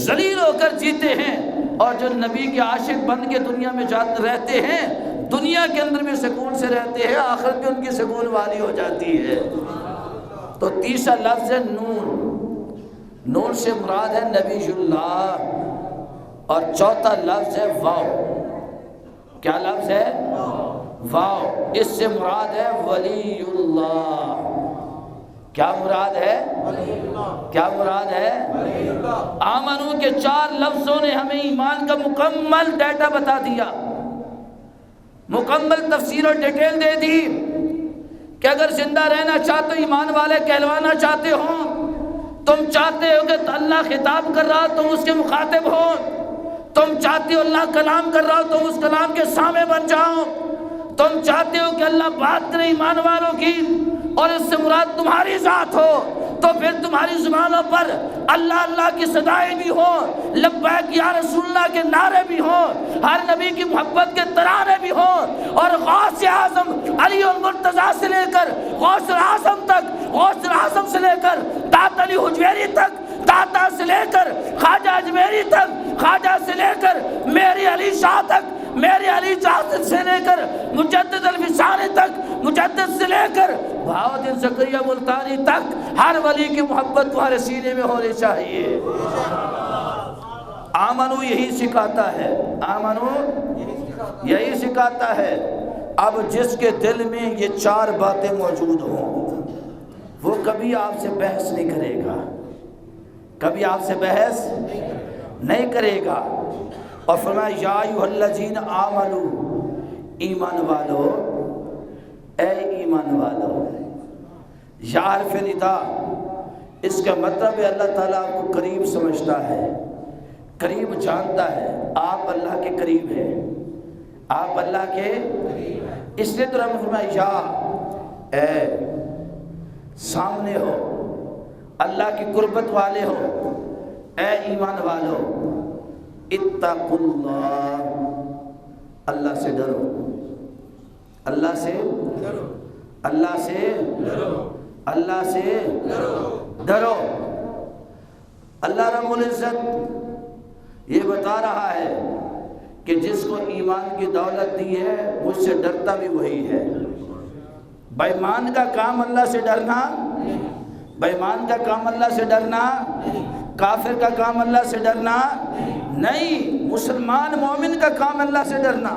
ذلیل ہو کر جیتے ہیں، اور جو نبی کے عاشق بن کے دنیا میں رہتے ہیں، دنیا کے اندر بھی سکون سے رہتے ہیں، آخرت میں ان کی سکون والی ہو جاتی ہے۔ تو تیسرا لفظ ہے نون سے مراد ہے نبی اللہ، اور چوتھا لفظ ہے واو۔ کیا لفظ ہے؟ واو۔ اس سے مراد ہے ولی اللہ۔ کیا مراد ہے؟ کیا مراد ہے؟ آمنو کے 4 لفظوں نے ہمیں ایمان کا مکمل ڈیٹا بتا دیا، مکمل تفسیر اور ڈیٹیل دے دی کہ اگر زندہ رہنا چاہتے ہو، ایمان والے کہلوانا چاہتے ہو، تم چاہتے ہو کہ اللہ خطاب کر رہا تم اس کے مخاطب ہو، تم چاہتے ہو اللہ کلام کر رہا ہو تم اس کلام کے سامع بن جاؤ، تم چاہتے ہو کہ اللہ بات کرے ایمان والوں کی اور اس سے مراد تمہاری ذات ہو، تو پھر تمہاری زبانوں پر اللہ اللہ کی صدائیں بھی ہوں، لبیک یا رسول اللہ کے نعرے بھی ہوں، ہر نبی کی محبت کے ترانے بھی ہوں، اور غوث اعظم علی المرتضیٰ سے لے کر غوث اعظم تک، غوث اعظم سے لے کر داتا علی حجویری تک، داتا سے لے کر خواجہ اجمیری تک، خواجہ سے لے کر میری علی شاہ تک، میری علی شاہ سے لے کر مجدد الفسانی تک، مجدد سے لے کر بہاؤالدین زکریا ملتانی تک، ہر ولی کی محبت تمہارے سینے میں ہونی چاہیے۔ آمنو یہی سکھاتا ہے، آمنو یہی سکھاتا ہے۔ اب جس کے دل میں یہ 4 باتیں موجود ہوں، وہ کبھی آپ سے بحث نہیں کرے گا، کبھی آپ سے بحث نہیں کرے گا۔ اور فرمایا یا ایھا الذین آمنو، ایمان والو، اے ایمان والو۔ یا حرف ندا، اس کا مطلب ہے اللہ تعالیٰ آپ کو قریب سمجھتا ہے، قریب جانتا ہے، آپ اللہ کے قریب ہیں، آپ اللہ کے، اس لیے تو رب فرمایا یا، اے سامنے ہو، اللہ کی قربت والے ہو، اے ایمان والو، اتقوا اللہ، اللہ سے ڈرو، اللہ سے ڈرو، اللہ سے ڈرو۔ اللہ سے ڈرو۔ اللہ رب العزت یہ بتا رہا ہے کہ جس کو ایمان کی دولت دی ہے مجھ سے ڈرتا بھی وہی ہے۔ بے ایمان کا کام اللہ سے ڈرنا، بے ایمان کا کام اللہ سے ڈرنا، کافر کا کام اللہ سے ڈرنا نہیں، مسلمان مومن کا کام اللہ سے ڈرنا۔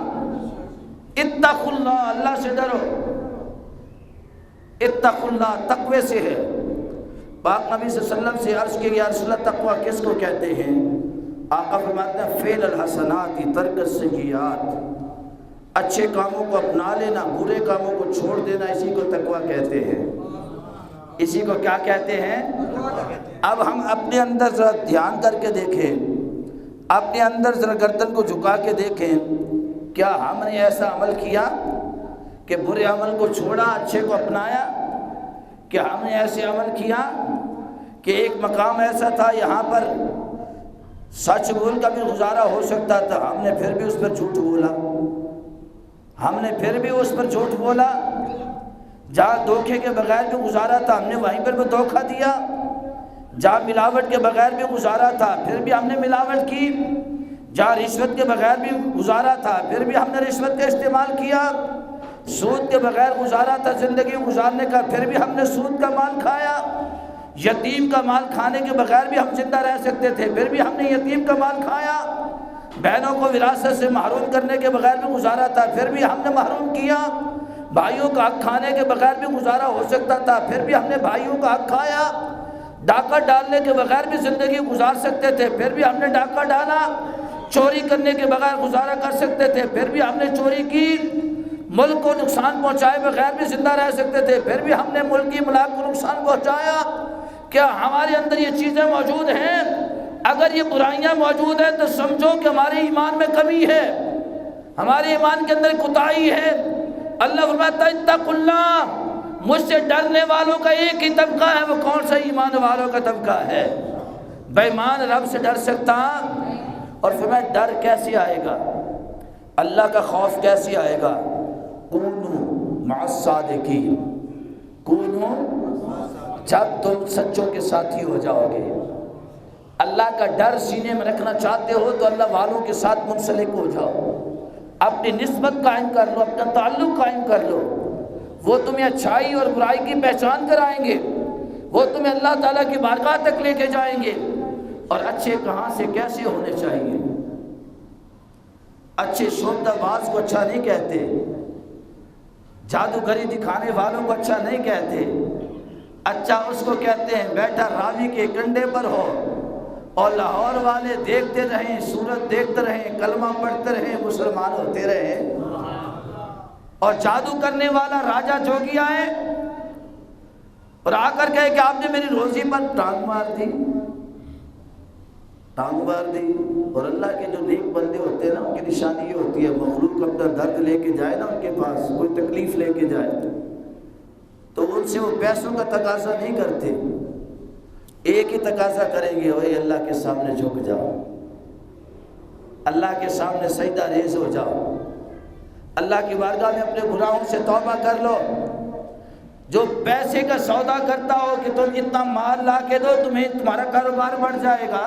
اتقوا اللہ، اللہ سے ڈرو۔ اتقوا اللہ تقوی سے ہے۔ پاک نبی صلی اللہ علیہ وسلم سے عرض کیا یا رسول اللہ تقوی کس کو کہتے ہیں؟ آقا فرماتے ہیں فعل الحسنات ترک السیئات، اچھے کاموں کو اپنا لینا، برے کاموں کو چھوڑ دینا، اسی کو تقوی کہتے ہیں۔ اسی کو کیا کہتے ہیں؟ اب ہم اپنے اندر ذرا دھیان کر کے دیکھیں، اپنے اندر ذرا گردن کو جھکا کے دیکھیں، کیا ہم نے ایسا عمل کیا کہ برے عمل کو چھوڑا، اچھے کو اپنایا؟ کہ ہم نے ایسے عمل کیا کہ ایک مقام ایسا تھا یہاں پر سچ بول کا بھی گزارا ہو سکتا تھا، ہم نے پھر بھی اس پر جھوٹ بولا، ہم نے پھر بھی اس پر جھوٹ بولا۔ جہاں دھوکے کے بغیر بھی گزارا تھا ہم نے وہیں پر بھی دھوکہ دیا، جہاں ملاوٹ کے بغیر بھی گزارا تھا پھر بھی ہم نے ملاوٹ کی، جہاں رشوت کے بغیر بھی گزارا تھا پھر بھی ہم نے رشوت کا استعمال کیا، سود کے بغیر گزارا تھا زندگی گزارنے کا پھر بھی ہم نے سود کا مال کھایا، یتیم کا مال کھانے کے بغیر بھی ہم زندہ رہ سکتے تھے پھر بھی ہم نے یتیم کا مال کھایا، بہنوں کو وراثت سے محروم کرنے کے بغیر بھی گزارا تھا پھر بھی ہم نے محروم کیا، بھائیوں کا حق کھانے کے بغیر بھی گزارا ہو سکتا تھا پھر بھی ہم نے بھائیوں کا حق کھایا، ڈاکہ ڈالنے کے بغیر بھی زندگی گزار سکتے تھے پھر بھی ہم نے ڈاکہ ڈالا، چوری کرنے کے بغیر گزارا کر سکتے تھے پھر بھی ہم نے چوری کی، ملک کو نقصان پہنچائے بغیر بھی زندہ رہ سکتے تھے پھر بھی ہم نے ملک کی املاک کو نقصان پہنچایا۔ کیا ہمارے اندر یہ چیزیں موجود ہیں؟ اگر یہ برائیاں موجود ہیں تو سمجھو کہ ہمارے ایمان میں کمی ہے، ہمارے ایمان کے اندر کوتاہی ہے۔ اللہ فرماتا ہے اتقوا اللہ، مجھ سے ڈرنے والوں کا ایک ہی طبقہ ہے، وہ کون سا؟ ایمان والوں کا طبقہ ہے۔ بے ایمان رب سے ڈر سکتا؟ اور فرمایا ڈر کیسے آئے گا، اللہ کا خوف کیسے آئے گا؟ کونوا مع الصادقین، کونوا، جب تم سچوں کے ساتھی ہو جاؤ گے۔ اللہ کا ڈر سینے میں رکھنا چاہتے ہو تو اللہ والوں کے ساتھ منسلک ہو جاؤ، اپنی نسبت قائم کر لو، اپنا تعلق قائم کر لو، وہ تمہیں اچھائی اور برائی کی پہچان کرائیں گے، وہ تمہیں اللہ تعالیٰ کی بارگاہ تک لے کے جائیں گے۔ اور اچھے کہاں سے کیسے ہونے چاہیے؟ اچھے شوردہ باز کو اچھا نہیں کہتے، جادوگری دکھانے والوں کو اچھا نہیں کہتے، اچھا اس کو کہتے ہیں بیٹھا راوی کے کنڈے پر ہو اور لاہور والے دیکھتے رہیں، سورت دیکھتے رہیں، کلمہ پڑھتے رہیں، مسلمان ہوتے رہیں، اور جادو کرنے والا راجہ جوگی آئے اور آ کر کہے کہ آپ نے میری روزی پر ٹانگ مار دی، ٹانگ مار دی۔ اور اللہ کے جو نیک بندے ہوتے ہیں نا ان کی نشانی یہ ہوتی ہے مخلوق اپنا درد لے کے جائے نا ان کے پاس، کوئی تکلیف لے کے جائے تو ان سے وہ پیسوں کا تقاضا نہیں کرتے، ایک ہی تقاضا کریں گے، وہی اللہ کے سامنے جھک جاؤ، اللہ کے سامنے سجدہ ریز ہو جاؤ، اللہ کی بارگاہ میں اپنے گناہوں سے توبہ کر لو۔ جو پیسے کا سودا کرتا ہو کہ تم اتنا مال لا کے دو تمہیں تمہارا کاروبار بڑھ جائے گا،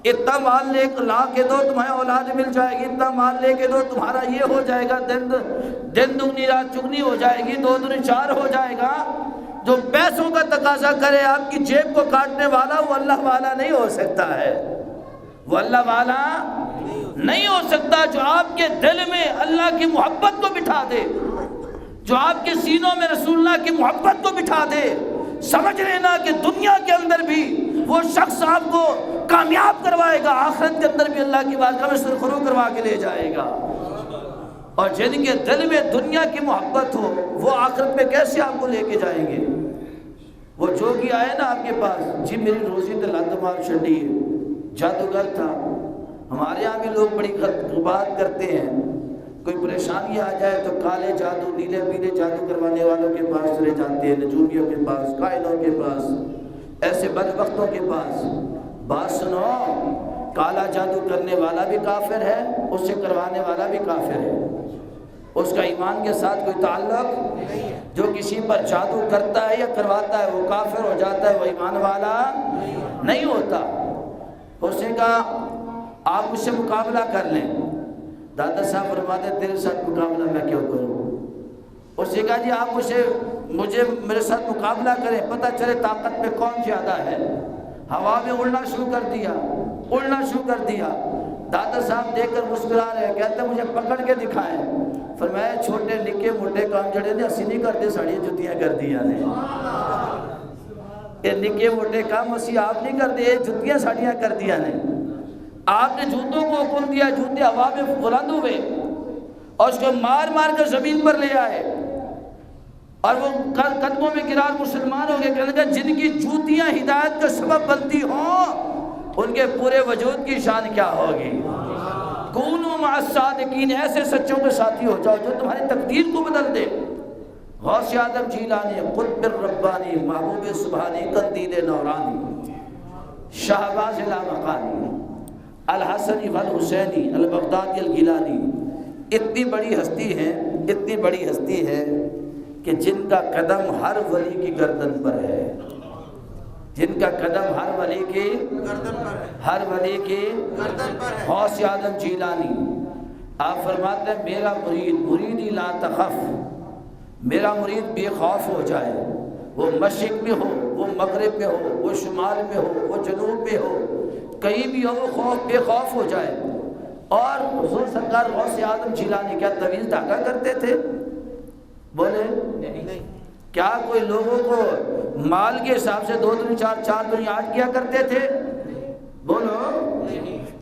اتنا مال لا کے دو تمہیں اولاد مل جائے گی، اتنا مال لے کے دو تمہارا یہ ہو جائے گا، دن دگنی رات چگنی ہو جائے گی، دو دن چار ہو جائے گا۔ جو پیسوں کا تقاضا کرے آپ کی جیب کو کاٹنے والا، وہ اللہ والا نہیں ہو سکتا ہے، وہ اللہ والا نہیں ہو سکتا۔ جو آپ کے دل میں اللہ کی محبت کو بٹھا دے، جو آپ کے سینوں میں رسول اللہ کی محبت کو بٹھا دے، سمجھ لینا کہ دنیا کے اندر بھی وہ شخص آپ کو کامیاب کروائے گا، آخرت کے اندر بھی اللہ کی بارگاہ میں سرخرو کروا کے لے جائے گا۔ اور جن کے دل میں دنیا کی محبت ہو وہ آخرت میں کیسے آپ کو لے کے جائیں گے؟ وہ جوگی آئے نا آپ کے پاس، جی میری روزی تو لت مار چھڑی ہے، جادوگر تھا۔ ہمارے یہاں بھی لوگ بڑی بات کرتے ہیں، کوئی پریشانی آ جائے تو کالے جادو، نیلے پیلے جادو کروانے والوں کے پاس چلے جاتے ہیں، نجومیوں کے پاس، کائنوں کے پاس، ایسے بدبختوں کے پاس۔ بات سنو، کالا جادو کرنے والا بھی کافر ہے، اس سے کروانے والا بھی کافر ہے۔ اس کا ایمان کے ساتھ کوئی تعلق، جو کسی پر جادو کرتا ہے یا کرواتا ہے وہ کافر ہو جاتا ہے، وہ ایمان والا نہیں ہوتا۔ اس نے کہا آپ مجھ سے مقابلہ کر لیں۔ دادا صاحب فرماتے ہیں تیرے ساتھ مقابلہ میں کیوں کروں؟ اس نے کہا جی آپ مجھے میرے ساتھ مقابلہ کریں، پتہ چلے طاقت میں کون زیادہ ہے۔ ہوا میں اڑنا شروع کر دیا۔ دادا صاحب دیکھ کر مسکرا رہے ہیں، کہتے ہیں مجھے پکڑ کے دکھائیں۔ فرمایا چھوٹے نکے موٹے کام جڑے نے اسی نہیں کرتے، ساڑیاں جتیاں کر دیا نے۔ یہ نکے موٹے کام اسی آپ نہیں کرتے، یہ جتیاں ساڑیاں کر دیا نے۔ آپ نے جوتوں کو حکم دیا، جوتے ہوا میں بلند ہوئے اور اس کو مار مار کر زمین پر لے آئے، اور وہ قدموں میں گرا مسلمان ہو گئے۔ کہنے لگا جن کی جوتیاں ہدایت کا سبب بنتی ہوں ان کے پورے وجود کی شان کیا ہوگی۔ کونوا مع الصادقین، ایسے سچوں کے ساتھی ہو جاؤ جو تمہاری تقدیر کو بدل دے۔ غوث اعظم جیلانی، قطب الربانی، محبوب سبحانی، قندیل نورانی، شہباز لامکانی، الحسنی والحسینی، البغدادی الگیلانی، اتنی بڑی ہستی ہے کہ جن کا قدم ہر ولی کی گردن پر ہے، جن کا قدم ہر ولی کی گردن پر ہے۔ غوث اعظم جیلانی آپ فرماتے ہیں میرا مریدی لا تخف، میرا مرید بے خوف ہو جائے، وہ مشرق میں ہو، وہ مغرب میں ہو، وہ شمال میں ہو، وہ جنوب میں ہو، کہیں بھی ہو وہ بے خوف ہو جائے۔ اور حضور سرکار غوث اعظم جیلانی کیا طویل دھاگا کرتے تھے؟ بولے نہیں۔ کیا کوئی لوگوں کو مال کے حساب سے 2 دن 4 دن یاد کیا کرتے تھے؟ بولو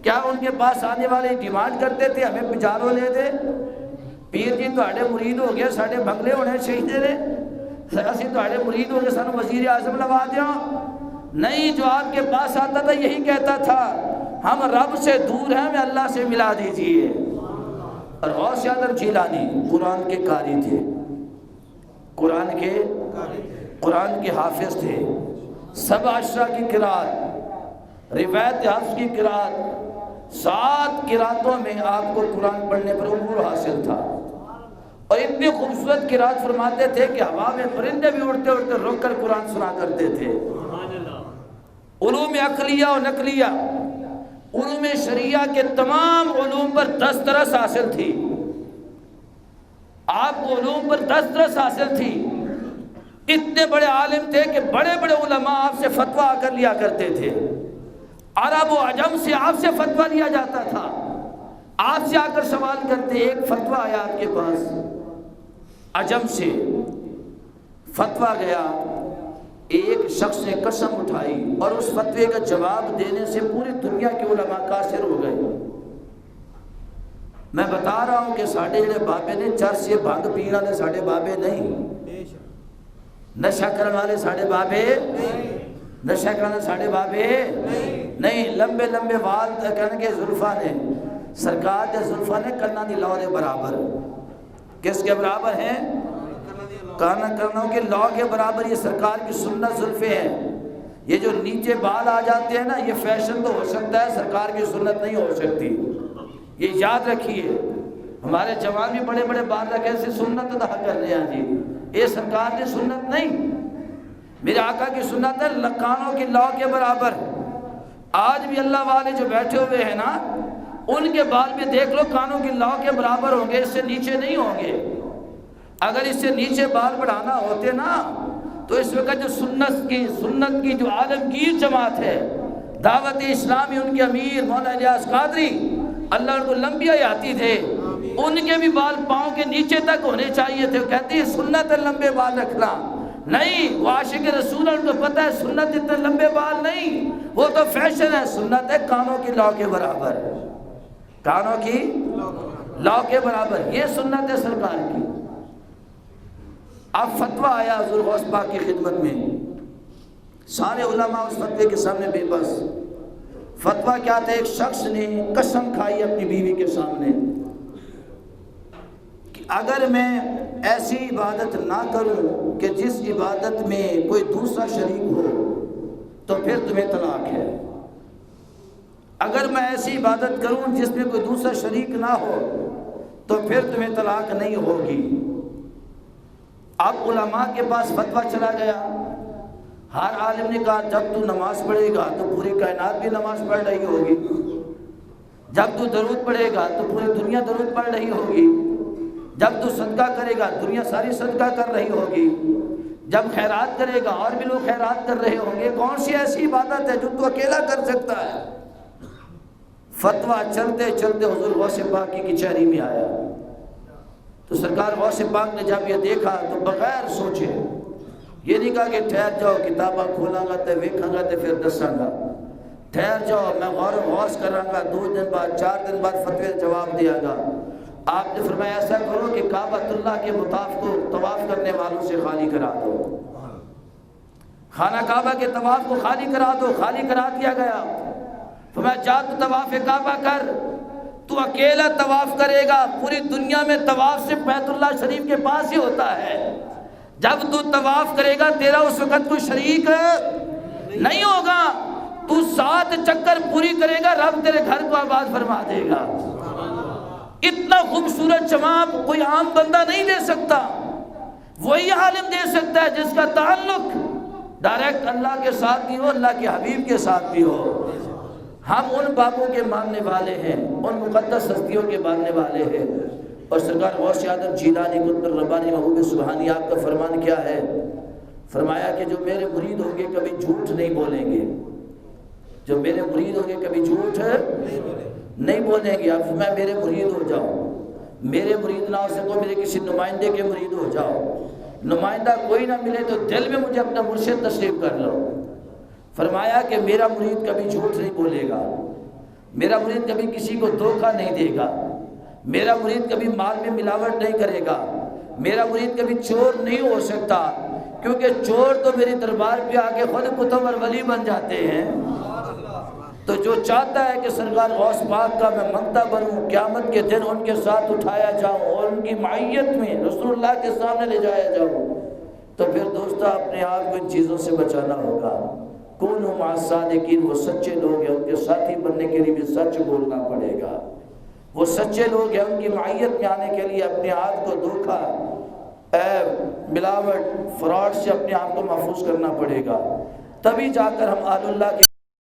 کیا ان کے پاس آنے والے ڈیمانڈ کرتے تھے ہمیں پجارو لے دے، پیر جی تہاڈے مرید ہو گئے ساڈے بنگلے ہونے چاہیے نے، اسی تہاڈے مرید ہو گئے سانو وزیر اعظم لوا دیو؟ نہیں، جو آپ کے پاس آتا تھا یہی کہتا تھا ہم رب سے دور ہیں، ہمیں اللہ سے ملا دیجئے۔ اور غوث اعظم جیلانی قرآن کے قاری تھے، قرآن کے حافظ تھے، 7 عشرہ کی قرات، روایت حفظ کی قرات، 7 قراتوں میں آپ کو قرآن پڑھنے پر عبور حاصل تھا۔ اور اتنی خوبصورت قرات فرماتے تھے کہ ہوا میں پرندے بھی اڑتے اڑتے رک کر قرآن سنا کرتے تھے۔ علوم عقلیہ و نقلیہ، علوم شریعہ کے تمام علوم پر دسترس حاصل تھی، آپ کو علوم پر دسترس حاصل تھی۔ اتنے بڑے عالم تھے کہ بڑے بڑے علماء آپ سے فتویٰ آ کر لیا کرتے تھے، عرب و عجم سے آپ سے فتویٰ لیا جاتا تھا، آپ سے آ کر سوال کرتے۔ ایک فتویٰ آیا آپ کے پاس، عجم سے فتویٰ گیا، ایک شخص نے قسم اٹھائی اور اس فتوے کا جواب دینے سے پوری دنیا کے علماء قاصر ہو گئے۔ میں بتا رہا ہوں کہ ساڑھے جڑے بابے نے چرس سے بھنگ پینے والے ساڑھے بابے نہیں، نشہ کرنے والے ساڑھے بابے نشہ کرنے ساڑھے بابے نہیں، لمبے لمبے وال کہنے کے زلفا نے، سرکار کے زلفا نے کرنا دی لو دے برابر، کس کے برابر ہیں؟ کانا کرنوں کے لو کے برابر۔ یہ سرکار کی سنت زلفے ہیں۔ یہ جو نیچے بال آ جاتے ہیں نا، یہ فیشن تو ہو سکتا ہے، سرکار کی سنت نہیں ہو سکتی، یہ یاد رکھیے۔ ہمارے جوان بھی بڑے بڑے بال رکھے سے سنت ادا کر رہے ہیں جی، یہ سرکار کی سنت نہیں، میرے آقا کی سنت ہے کانوں کی لو کے برابر۔ آج بھی اللہ والے جو بیٹھے ہوئے ہیں نا، ان کے بال بھی دیکھ لو کانوں کی لو کے برابر ہوں گے، اس سے نیچے نہیں ہوں گے۔ اگر اس سے نیچے بال بڑھانا ہوتے نا تو اس وقت جو سنت کی جو عالمگیر جماعت ہے، دعوت اسلامی، ان کے امیر مولانا الیاس قادری اللہ ان کو لمبی حیاتی تھے، ان کے بھی بال پاؤں کے نیچے تک ہونے چاہیے تھے۔ کہتے ہیں سنت ہے لمبے بال رکھنا، نہیں، وہ عاشق رسول ان کو پتہ ہے سنت اتنے لمبے بال نہیں، وہ تو فیشن ہے، سنت ہے کانوں کی لو کے برابر، کانوں کی لو کے برابر، یہ سنت ہے سرکار کی۔ اب فتویٰ آیا حضور غوث پاک کی خدمت میں، سارے علماء اس فتوے کے سامنے بے بس۔ فتویٰ کیا تھا؟ ایک شخص نے قسم کھائی اپنی بیوی کے سامنے کہ اگر میں ایسی عبادت نہ کروں کہ جس عبادت میں کوئی دوسرا شریک ہو تو پھر تمہیں طلاق ہے، اگر میں ایسی عبادت کروں جس میں کوئی دوسرا شریک نہ ہو تو پھر تمہیں طلاق نہیں ہوگی۔ اب علماء کے پاس فتویٰ چلا گیا، ہر عالم نے کہا جب تو نماز پڑھے گا تو پوری کائنات بھی نماز پڑھ رہی ہوگی، جب تو درود پڑھے گا تو پوری دنیا درود پڑھ رہی ہوگی، جب تو صدقہ کرے گا دنیا ساری صدقہ کر رہی ہوگی، جب خیرات کرے گا اور بھی لوگ خیرات کر رہے ہوں گے، کون سی ایسی عبادت ہے جو تو اکیلا کر سکتا ہے؟ فتویٰ چلتے چلتے حضور غوث پاک کی کچہری میں آیا تو سرکار غوث پاک نے جب یہ دیکھا تو بغیر سوچے، یہ نہیں کہا کہ ٹھہر جاؤ کتاباں کھولاں گا تے ویکھاں گا تے پھر دساں گا، ٹھہر جاؤ میں غور و غوص کراں گا، 2 دن بعد 4 دن بعد فتوی جواب دیا گا۔ آپ نے فرمایا ایسا کرو کہ کعبۃ اللہ کے مطاف کو طواف کرنے والوں سے خالی کرا دو، خانہ کعبہ کے طواف کو خالی کرا دو۔ خالی کرا دیا گیا۔ فرمایا جا تو طواف کعبہ کر، تو اکیلا طواف کرے گا، پوری دنیا میں طواف سے بیت اللہ شریف کے پاس ہی ہوتا ہے، جب تو طواف کرے گا تیرا اس وقت کوئی شریک نہیں ہوگا، تو 7 چکر پوری کرے گا، رب تیرے گھر کو آباد فرما دے گا۔ اتنا خوبصورت جواب کوئی عام بندہ نہیں دے سکتا، وہی عالم دے سکتا ہے جس کا تعلق ڈائریکٹ اللہ کے ساتھ بھی ہو، اللہ کے حبیب کے ساتھ بھی ہو۔ ہم ان بابوں کے ماننے والے ہیں، ان مقدس ہستیوں کے ماننے والے ہیں، اور سرکار غوث اعظم جیلانی قطب ربانی محبوب سبحانی آپ کا فرمان کیا ہے؟ فرمایا کہ جو میرے مرید ہوں گے کبھی جھوٹ نہیں بولیں گے، جو میرے مرید ہوں گے کبھی جھوٹ نہیں بولیں گے۔ اب میں میرے مرید ہو جاؤں، میرے مرید نہ ہو سکو میرے کسی نمائندے کے مرید ہو جاؤ، نمائندہ کوئی نہ ملے تو دل میں مجھے اپنا مرشد تسلیم کر لو۔ فرمایا کہ میرا مرید کبھی جھوٹ نہیں بولے گا، میرا مرید کبھی کسی کو دھوکہ نہیں دے گا، میرا مرید کبھی مال میں ملاوٹ نہیں کرے گا، میرا مرید کبھی چور نہیں ہو سکتا، کیونکہ چور تو میرے دربار پہ آ کے خود کتب اور ولی بن جاتے ہیں۔ تو جو چاہتا ہے کہ سرکار غوث پاک کا میں منتا بنوں، قیامت کے دن ان کے ساتھ اٹھایا جاؤں اور ان کی معیت میں رسول اللہ کے سامنے لے جایا جاؤں، تو پھر دوستہ اپنے آپ کو ان چیزوں سے بچانا ہوگا۔ کونوا مع الصادقین، وہ سچے لوگ ہیں، ان کے ساتھی بننے کے لیے بھی سچ بولنا پڑے گا۔ وہ سچے لوگ ہیں، ان کی معیت میں آنے کے لیے اپنے آپ کو دھوکہ، ملاوٹ، فراڈ سے اپنے آپ کو محفوظ کرنا پڑے گا، تبھی جا کر ہم آل اللہ کے